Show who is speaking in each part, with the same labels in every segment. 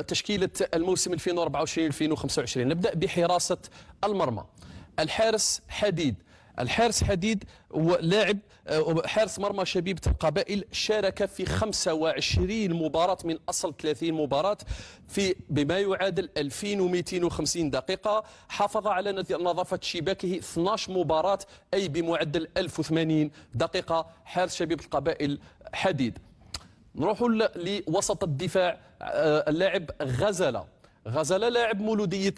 Speaker 1: تشكيلة الموسم 2024-2025. نبدأ بحراسة المرمى. الحارس حديد لاعب حارس مرمى شبيبة القبائل، شارك في 25 مباراة من أصل 30 مباراة بما يعادل 2250 دقيقة. حافظ على نظافة شباكه 12 مباراة أي بمعدل 1080 دقيقة. حارس شبيبة القبائل حديد. نروح لوسط الدفاع. اللاعب غزالة لاعب مولودية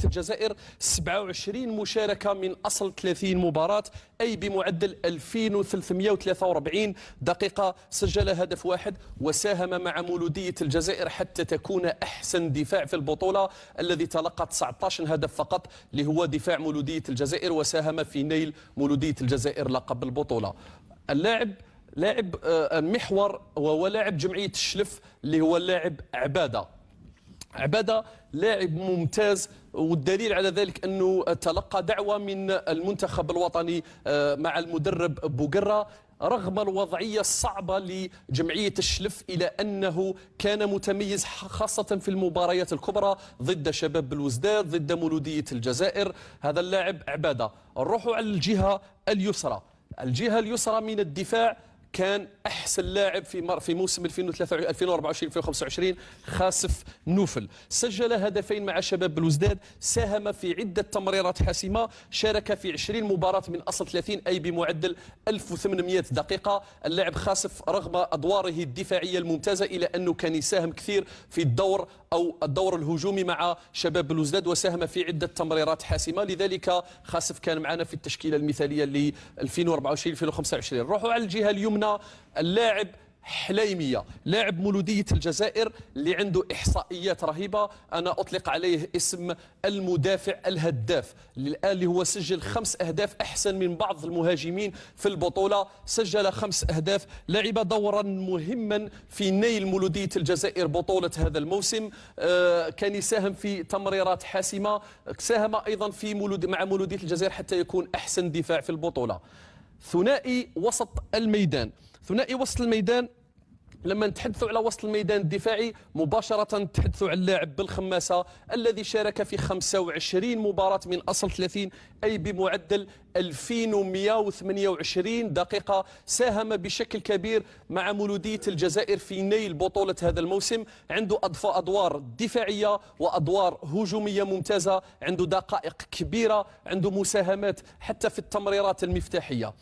Speaker 1: الجزائر 27 مشاركة من أصل 30 مباراة أي بمعدل 2343 دقيقة. سجل هدف واحد وساهم مع مولودية الجزائر حتى تكون أحسن دفاع في البطولة، الذي تلقى 19 هدف فقط اللي هو دفاع مولودية الجزائر، وساهم في نيل مولودية الجزائر لقب البطولة. اللاعب لاعب محور وهو لاعب جمعية الشلف اللي هو اللاعب عبادة لاعب ممتاز، والدليل على ذلك أنه تلقى دعوة من المنتخب الوطني مع المدرب بوقرة رغم الوضعية الصعبة لجمعية الشلف، إلى أنه كان متميز خاصة في المباريات الكبرى ضد شباب بلوزداد، ضد مولودية الجزائر. هذا اللاعب عبادة. نروحوا على الجهة اليسرى من الدفاع. كان أحسن لاعب في موسم 2024-2025 خاسف نوفل. سجل هدفين مع شباب بلوزداد، ساهم في عدة تمريرات حاسمة، شارك في 20 مباراة من أصل 30 أي بمعدل 1800 دقيقة. اللاعب خاسف رغم أدواره الدفاعية الممتازة، إلى أنه كان يساهم كثير في الدور الهجومي مع شباب بلوزداد، وساهم في عدة تمريرات حاسمة، لذلك خاسف كان معنا في التشكيلة المثالية ل 2024-2025. نروحوا على الجهة اليمنى. اللاعب حليمية لاعب مولودية الجزائر اللي عنده إحصائيات رهيبة. أنا أطلق عليه اسم المدافع الهداف، اللي هو سجل 5 أهداف أحسن من بعض المهاجمين في البطولة. سجل 5 أهداف، لعب دورا مهما في نيل مولودية الجزائر بطولة هذا الموسم. كان يساهم في تمريرات حاسمة، ساهم أيضا مع مولودية الجزائر حتى يكون أحسن دفاع في البطولة. ثنائي وسط الميدان. لما نتحدثوا على وسط الميدان الدفاعي مباشرة نتحدثوا على اللاعب بالخماسة الذي شارك في 25 مباراة من أصل 30 أي بمعدل 2128 دقيقة. ساهم بشكل كبير مع مولودية الجزائر في نيل بطولة هذا الموسم. عنده أدوار دفاعية وأدوار هجومية ممتازة، عنده دقائق كبيرة، عنده مساهمات حتى في التمريرات المفتاحية.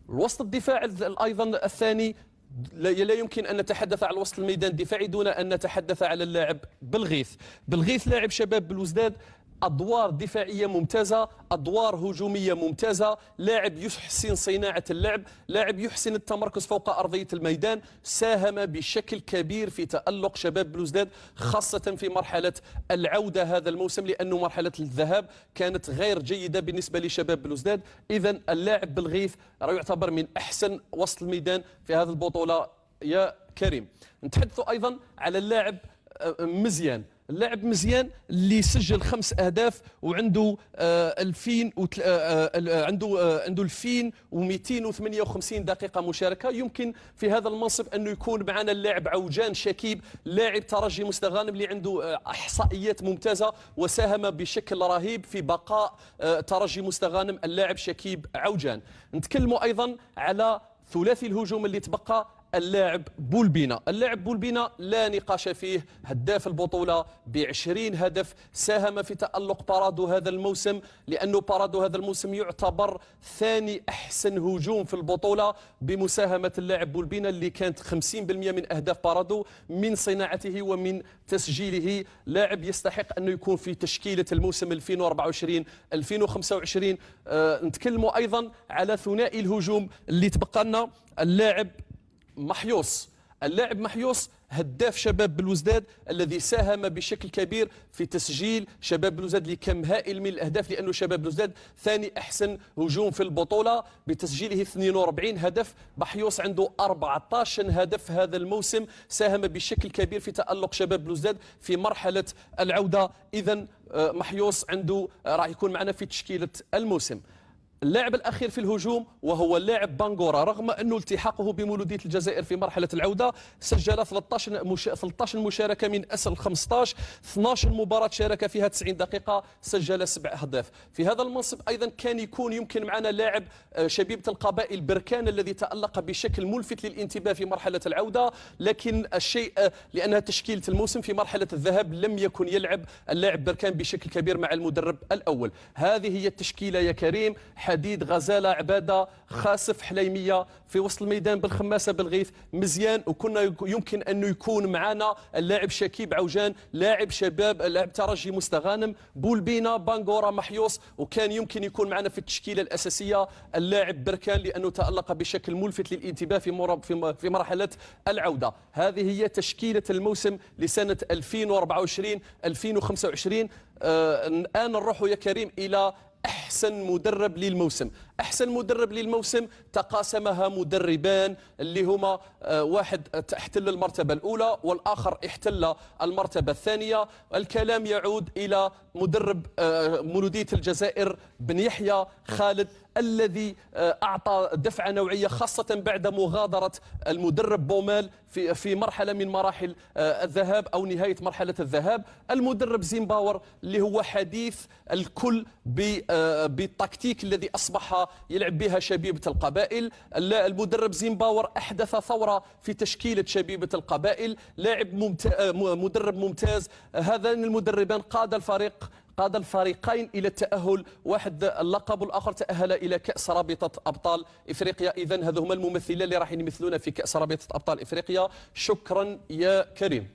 Speaker 1: الوسط الدفاع أيضا الثاني، لا يمكن أن نتحدث عن وسط الميدان الدفاعي دون أن نتحدث على اللاعب بالغيث لاعب شباب بلوزداد، أدوار دفاعية ممتازة، أدوار هجومية ممتازة، لاعب يحسن صناعة اللعب، لاعب يحسن التمركز فوق أرضية الميدان. ساهم بشكل كبير في تألق شباب بلوزداد خاصة في مرحلة العودة هذا الموسم، لأنه مرحلة الذهاب كانت غير جيدة بالنسبة لشباب بلوزداد. إذن اللاعب بالغيث يعتبر من أحسن وسط الميدان في هذه البطولة يا كريم. نتحدث أيضا على اللاعب مزيان. اللاعب مزيان اللي سجل 5 أهداف وعنده 2258 دقيقة مشاركة. يمكن في هذا المنصب أنه يكون معنا اللاعب عوجان شكيب لاعب ترجي مستغانم اللي عنده إحصائيات ممتازة وساهم بشكل رهيب في بقاء ترجي مستغانم. اللاعب شكيب عوجان. نتكلموا أيضا على ثلاثي الهجوم اللي تبقى. اللاعب بولبينا لا نقاش فيه، هداف البطولة ب20 هدف. ساهم في تألق بارادو هذا الموسم، لأنه بارادو هذا الموسم يعتبر ثاني أحسن هجوم في البطولة بمساهمة اللاعب بولبينا، اللي كانت 50% من أهداف بارادو من صناعته ومن تسجيله. لاعب يستحق أنه يكون في تشكيلة الموسم 2024-2025. نتكلموا أيضا على ثنائي الهجوم اللي تبقى لنا. اللاعب محيوس هداف شباب بلوزداد، الذي ساهم بشكل كبير في تسجيل شباب بلوزداد لكم هائل من الأهداف، لأنه شباب بلوزداد ثاني أحسن هجوم في البطولة بتسجيله 42 هدف. محيوس عنده 14 هدف هذا الموسم، ساهم بشكل كبير في تألق شباب بلوزداد في مرحلة العودة. إذن محيوس عنده راح يكون معنا في تشكيلة الموسم. اللاعب الأخير في الهجوم وهو اللاعب بانغورا، رغم أنه التحاقه بمولودية الجزائر في مرحلة العودة سجل 13 مشاركة من أصل 15، 12 مباراة شارك فيها 90 دقيقة، سجل 7 أهداف. في هذا المنصب أيضا كان يمكن معنا لاعب شبيبة القبائل بركان الذي تألق بشكل ملفت للانتباه في مرحلة العودة، لكن الشيء لأنها تشكيلة الموسم في مرحلة الذهاب لم يكن يلعب اللاعب بركان بشكل كبير مع المدرب الأول. هذه هي التشكيلة يا كريم: حديد، غزالة، عبادة، خاسف، حليمية. في وسط الميدان بالخماسة بالغيث مزيان، وكنا يمكن أنه يكون معنا اللاعب شكيب عوجان، لاعب شباب، لاعب ترجي مستغانم، بولبينا، بانغورا، محيوس، وكان يمكن يكون معنا في التشكيلة الأساسية اللاعب بركان لأنه تألق بشكل ملفت للانتباه في مرحلة العودة. هذه هي تشكيلة الموسم لسنة 2024-2025. الآن نروح يا كريم إلى أحسن مدرب للموسم. أحسن مدرب للموسم تقاسمها مدربان اللي هما واحد احتل المرتبة الأولى والآخر احتل المرتبة الثانية. الكلام يعود إلى مدرب مولودية الجزائر بن يحيى خالد، الذي أعطى دفعة نوعية خاصة بعد مغادرة المدرب بومال في مرحلة من مراحل الذهاب أو نهاية مرحلة الذهاب. المدرب زيمباور اللي هو حديث الكل بالتكتيك الذي أصبح يلعب بها شبيبة القبائل. المدرب زيمباور أحدث ثورة في تشكيلة شبيبة القبائل، لاعب مدرب ممتاز. هذان المدربان قاد الفريقين إلى التأهل، واحد اللقب والآخر تأهل إلى كأس رابطة أبطال إفريقيا. إذن هذا هما الممثلين اللي راح يمثلون في كأس رابطة أبطال إفريقيا. شكرا يا كريم.